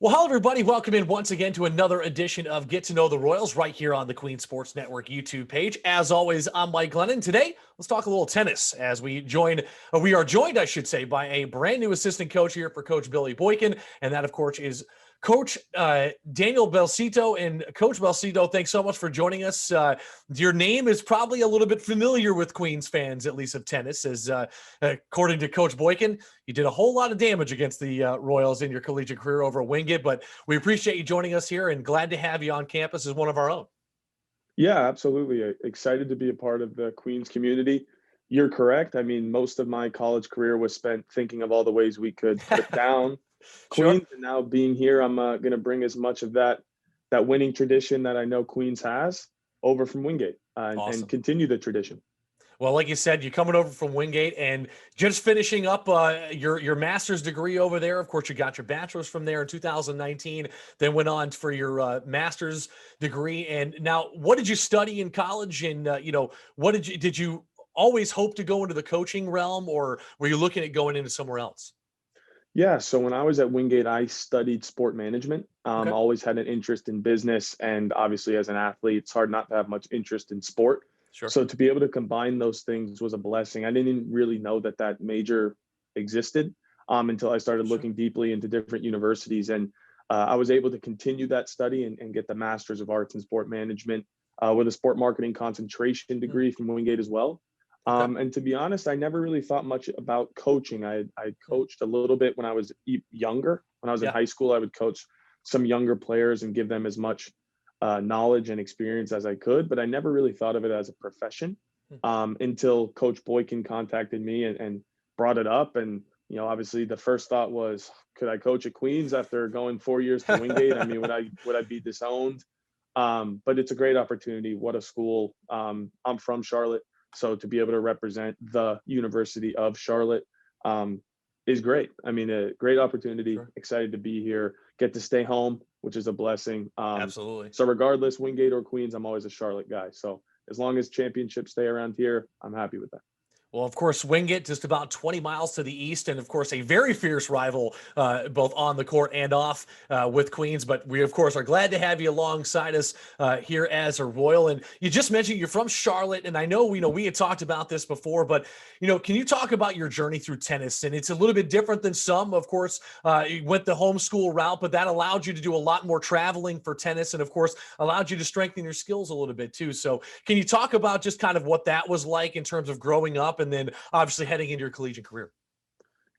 Well, hello, everybody. Welcome in once again to another edition of Get to Know the Royals right here on the Queen Sports Network YouTube page. As always, I'm Mike Glennon. Today, let's talk a little tennis as we are joined, I should say, by a brand new assistant coach here for Coach Billy Boykin. And that, of course, is Coach Daniel Belsito. And Coach Belsito, thanks so much for joining us. Your name is probably a little bit familiar with Queens fans, at least of tennis, as according to Coach Boykin, you did a whole lot of damage against the Royals in your collegiate career over at Wingate, but we appreciate you joining us here and glad to have you on campus as one of our own. Yeah, absolutely. Excited to be a part of the Queens community. You're correct. I mean, most of my college career was spent thinking of all the ways we could put down Sure. Queens, and now being here, I'm going to bring as much of that winning tradition that I know Queens has over from Wingate and Awesome. continue the tradition. Well, like you said, you're coming over from Wingate and just finishing up your master's degree over there. Of course, you got your bachelor's from there in 2019, then went on for your master's degree. And now, what did you study in college? And what did you always hope to go into the coaching realm, or were you looking at going into somewhere else? Yeah, so when I was at Wingate, I studied sport management. Okay, Always had an interest in business, and obviously, as an athlete, it's hard not to have much interest in sport. sure. So to be able to combine those things was a blessing. I didn't really know that major existed until I started Sure. looking deeply into different universities, and I was able to continue that study and get the Master's of Arts in Sport Management with a sport marketing concentration Mm, degree from Wingate as well. okay. And to be honest, I never really thought much about coaching. I Mm, coached a little bit when I was younger. When I was in yeah. high school, I would coach some younger players and give them as much knowledge and experience as I could, but I never really thought of it as a profession Mm, until Coach Boykin contacted me and brought it up. And obviously, the first thought was, could I coach at Queens after going 4 years to Wingate? I mean, would I be disowned? But it's a great opportunity. What a school! I'm from Charlotte, so to be able to represent the University of Charlotte is great. I mean, a great opportunity. Sure. Excited to be here. Get to stay home, which is a blessing. Absolutely. So regardless, Wingate or Queens, I'm always a Charlotte guy. So as long as championships stay around here, I'm happy with that. Well, of course, Wingate just about 20 miles to the east, and of course, a very fierce rival, both on the court and off with Queens. But we, of course, are glad to have you alongside us here as a Royal. And you just mentioned you're from Charlotte, and I know we had talked about this before, but can you talk about your journey through tennis? And it's a little bit different than some, of course. You went the homeschool route, but that allowed you to do a lot more traveling for tennis, and of course, allowed you to strengthen your skills a little bit too. So, can you talk about just kind of what that was like in terms of growing up? And then obviously heading into your collegiate career.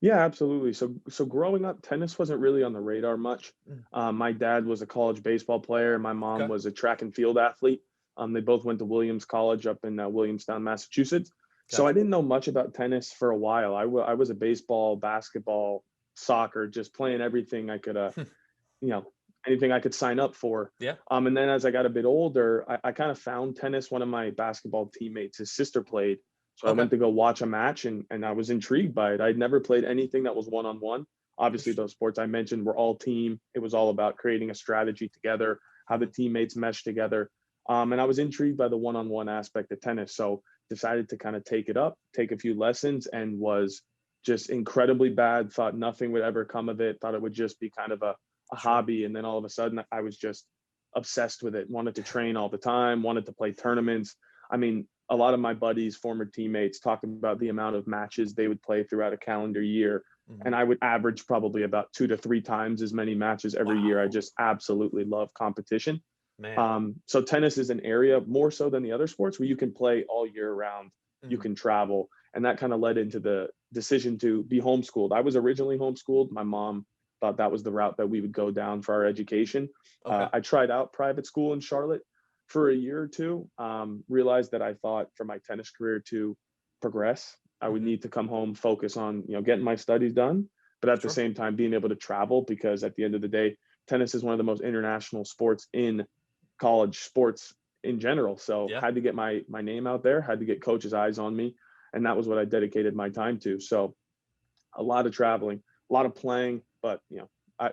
Yeah, absolutely. So growing up, tennis wasn't really on the radar much. Mm, My dad was a college baseball player. My mom okay, was a track and field athlete. They both went to Williams College up in Williamstown, Massachusetts. So I gotcha. didn't know much about tennis for a while. I was a baseball, basketball, soccer, just playing everything I could, you know, anything I could sign up for. Yeah. And then as I got a bit older, I kind of found tennis. One of my basketball teammates, his sister played. So I Okay. went to go watch a match and I was intrigued by it. I'd never played anything that was one-on-one. Obviously, those sports I mentioned were all team. It was all about creating a strategy together, how the Mhm. teammates mesh together. And I was intrigued by the one-on-one aspect of tennis. So decided to kind of take it up, take a few lessons, and was just incredibly bad. Thought nothing would ever come of it. Thought it would just be kind of a Sure. hobby. And then all of a sudden I was just obsessed with it, wanted to train all the time, wanted to play tournaments. I mean, a lot of my buddies, former teammates, talked about the amount of matches they would play throughout a calendar year. Mhm. And I would average probably about 2 to 3 times as many matches every year. I Wow, just absolutely love competition. man. So tennis is an area more so than the other sports where you can play all year round, you Mhm. can travel. And that kind of led into the decision to be homeschooled. I was originally homeschooled. My mom thought that was the route that we would go down for our education. Okay. I tried out private school in Charlotte for a year or two, realized that I thought for my tennis career to progress, I would Mhm. need to come home, focus on, getting my studies done, but at the Sure. same time being able to travel because at the end of the day, tennis is one of the most international sports in college sports in general. So Yeah. had to get my name out there, had to get coaches' eyes on me, and that was what I dedicated my time to. So a lot of traveling, a lot of playing, but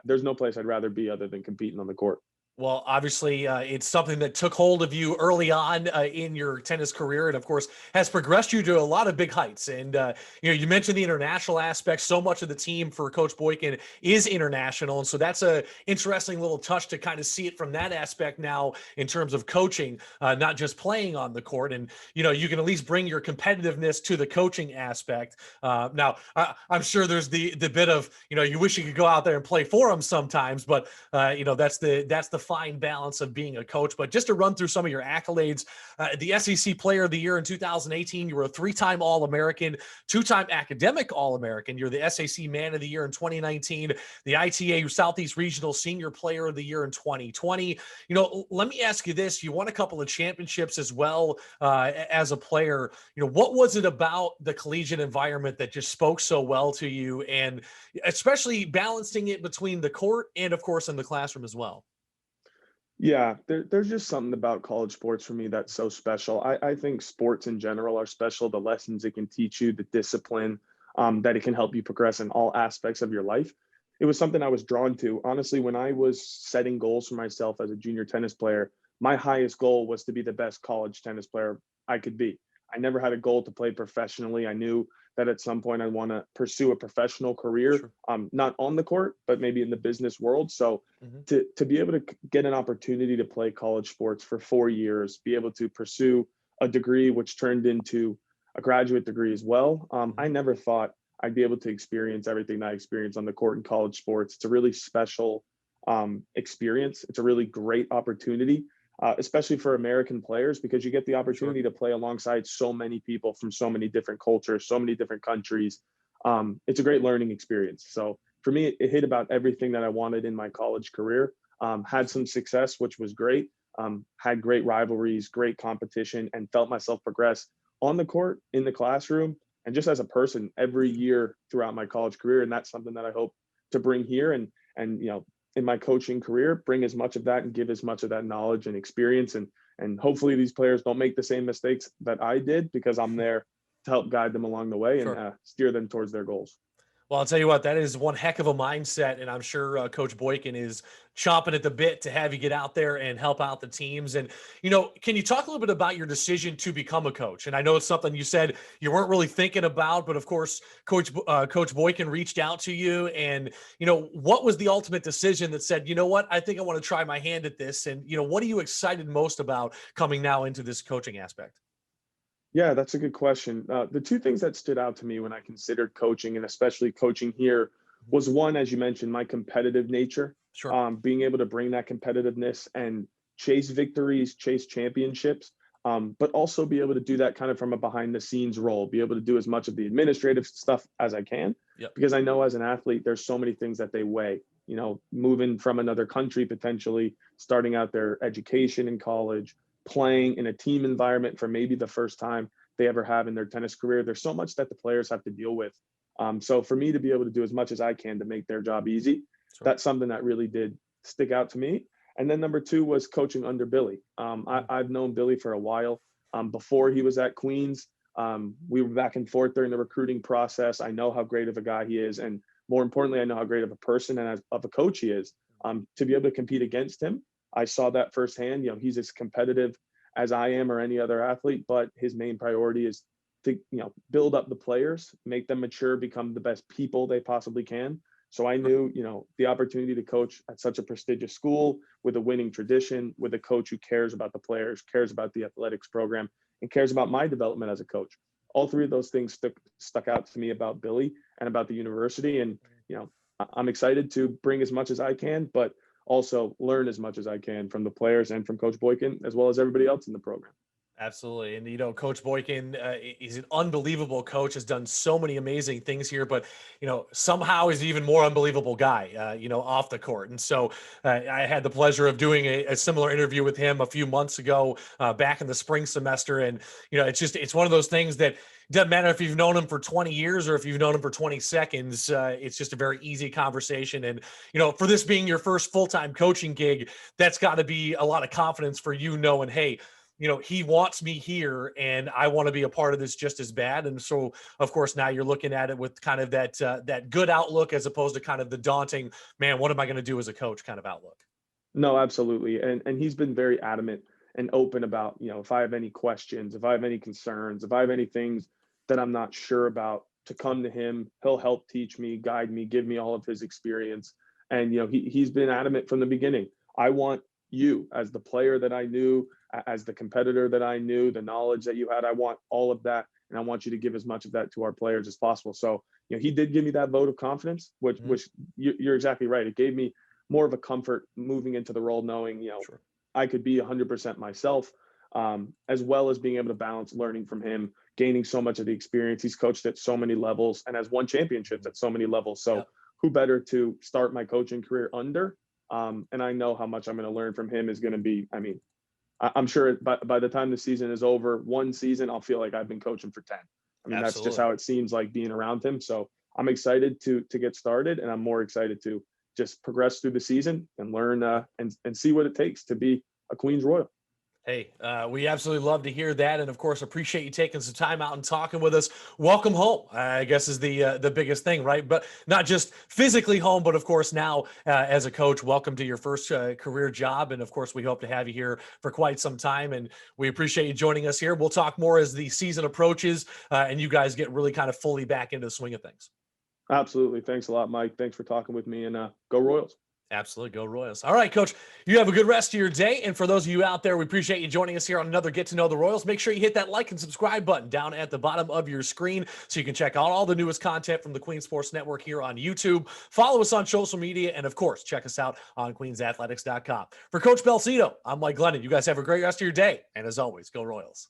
there's no place I'd rather be other than competing on the court. Well, obviously, it's something that took hold of you early on in your tennis career, and of course, has progressed you to a lot of big heights. And you mentioned the international aspect. So much of the team for Coach Boykin is international, and so that's a interesting little touch to kind of see it from that aspect now in terms of coaching, not just playing on the court. And you can at least bring your competitiveness to the coaching aspect. Now, I'm sure there's the bit of you wish you could go out there and play for them sometimes, but that's the fine balance of being a coach. But just to run through some of your accolades, the SEC Player of the Year in 2018, you were a three-time All-American, two-time Academic All-American. You're the SEC Man of the Year in 2019, the ITA Southeast Regional Senior Player of the Year in 2020. Let me ask you this: you won a couple of championships as well as a player. What was it about the collegiate environment that just spoke so well to you, and especially balancing it between the court and, of course, in the classroom as well? Yeah, there's just something about college sports for me that's so special. I think sports in general are special. The lessons it can teach you, the discipline that it can help you progress in all aspects of your life. It was something I was drawn to. Honestly, when I was setting goals for myself as a junior tennis player, my highest goal was to be the best college tennis player I could be. I never had a goal to play professionally. I knew that at some point I want to pursue a professional career, Sure. not on the court, but maybe in the business world. So Hmm. to be able to get an opportunity to play college sports for 4 years, be able to pursue a degree which turned into a graduate degree as well. I Hmm. never thought I'd be able to experience everything that I experienced on the court in college sports. It's a really special experience. It's a really great opportunity, especially for American players, because you get the Sure. opportunity to play alongside so many people from so many different cultures, so many different countries. It's a great learning experience. So for me, it hit about everything that I wanted in my college career. Had some success, which was great. Had great rivalries, great competition, and felt myself progress on the court, in the classroom, and just as a person every year throughout my college career. And that's something that I hope to bring here and in my coaching career, bring as much of that and give as much of that knowledge and experience. And hopefully these players don't make the same mistakes that I did, because I'm there to help guide them along the way and Sure. steer them towards their goals. Well, I'll tell you what, that is one heck of a mindset, and I'm sure Coach Boykin is chomping at the bit to have you get out there and help out the teams. And can you talk a little bit about your decision to become a coach? And I know it's something you said you weren't really thinking about, but of course, Coach Boykin reached out to you, and what was the ultimate decision that said, you know what, I think I want to try my hand at this? And what are you excited most about coming now into this coaching aspect? Yeah, that's a good question. The two things that stood out to me when I considered coaching, and especially coaching here, Mhm. was one, as you mentioned, my competitive nature, Sure. being able to bring that competitiveness and chase victories, chase championships, but also be able to do that kind of from a behind the scenes role, be able to do as much of the administrative stuff as I can, Yep. because I know as an athlete, there's so many things that they weigh. Moving from another country, potentially starting out their education in college, playing in a team environment for maybe the first time they ever have in their tennis career. There's so much that the players have to deal with. So for me to be able to do as much as I can to make their job easy, Sure. that's something that really did stick out to me. And then number two was coaching under Billy. I've known Billy for a while. Before he was at Queens, we were back and forth during the recruiting process. I know how great of a guy he is, and more importantly, I know how great of a person and of a coach he is. To be able to compete against him, I saw that firsthand. He's as competitive as I am or any other athlete, but his main priority is to build up the players, make them mature, become the best people they possibly can. So I knew, the opportunity to coach at such a prestigious school with a winning tradition, with a coach who cares about the players, cares about the athletics program, and cares about my development as a coach. All three of those things stuck out to me about Billy and about the university. And, I'm excited to bring as much as I can, but also learn as much as I can from the players and from Coach Boykin, as well as everybody else in the program. Absolutely. And, Coach Boykin, he's an unbelievable coach, has done so many amazing things here, but, somehow he's an even more unbelievable guy, off the court. And so I had the pleasure of doing a similar interview with him a few months ago, back in the spring semester. And, it's one of those things that doesn't matter if you've known him for 20 years or if you've known him for 20 seconds. It's just a very easy conversation. And, for this being your first full-time coaching gig, that's got to be a lot of confidence for you knowing, hey, he wants me here and I want to be a part of this just as bad. And so, of course, now you're looking at it with kind of that good outlook as opposed to kind of the daunting, man, what am I going to do as a coach kind of outlook? No, absolutely. And he's been very adamant and open about, if I have any questions, if I have any concerns, if I have any things that I'm not sure about, to come to him. He'll help teach me, guide me, give me all of his experience. And he's been adamant from the beginning. I want you, as the player that I knew, as the competitor that I knew, the knowledge that you had, I want all of that. And I want you to give as much of that to our players as possible. So, he did give me that vote of confidence, which Mhm. you're exactly right. It gave me more of a comfort moving into the role, knowing, Sure. I could be 100% myself, as well as being able to balance learning from him, gaining so much of the experience. He's coached at so many levels and has won championships at so many levels. So Yep. who better to start my coaching career under? And I know how much I'm going to learn from him is going to be, I'm sure by the time the season is over, one season, I'll feel like I've been coaching for 10. That's just Absolutely. how it seems like being around him. So I'm excited to get started, and I'm more excited to just progress through the season and learn and see what it takes to be a Queens Royal. Hey, we absolutely love to hear that, and of course, appreciate you taking some time out and talking with us. Welcome home, I guess, is the biggest thing, right? But not just physically home, but of course now as a coach, welcome to your first career job, and of course, we hope to have you here for quite some time. And we appreciate you joining us here. We'll talk more as the season approaches, and you guys get really kind of fully back into the swing of things. Absolutely. Thanks a lot, Mike. Thanks for talking with me, and go Royals. Absolutely. Go Royals. All right, Coach, you have a good rest of your day. And for those of you out there, we appreciate you joining us here on another Get to Know the Royals. Make sure you hit that like and subscribe button down at the bottom of your screen so you can check out all the newest content from the Queen Sports Network here on YouTube. Follow us on social media. And of course, check us out on queensathletics.com. For Coach Belsito, I'm Mike Glennon. You guys have a great rest of your day. And as always, go Royals.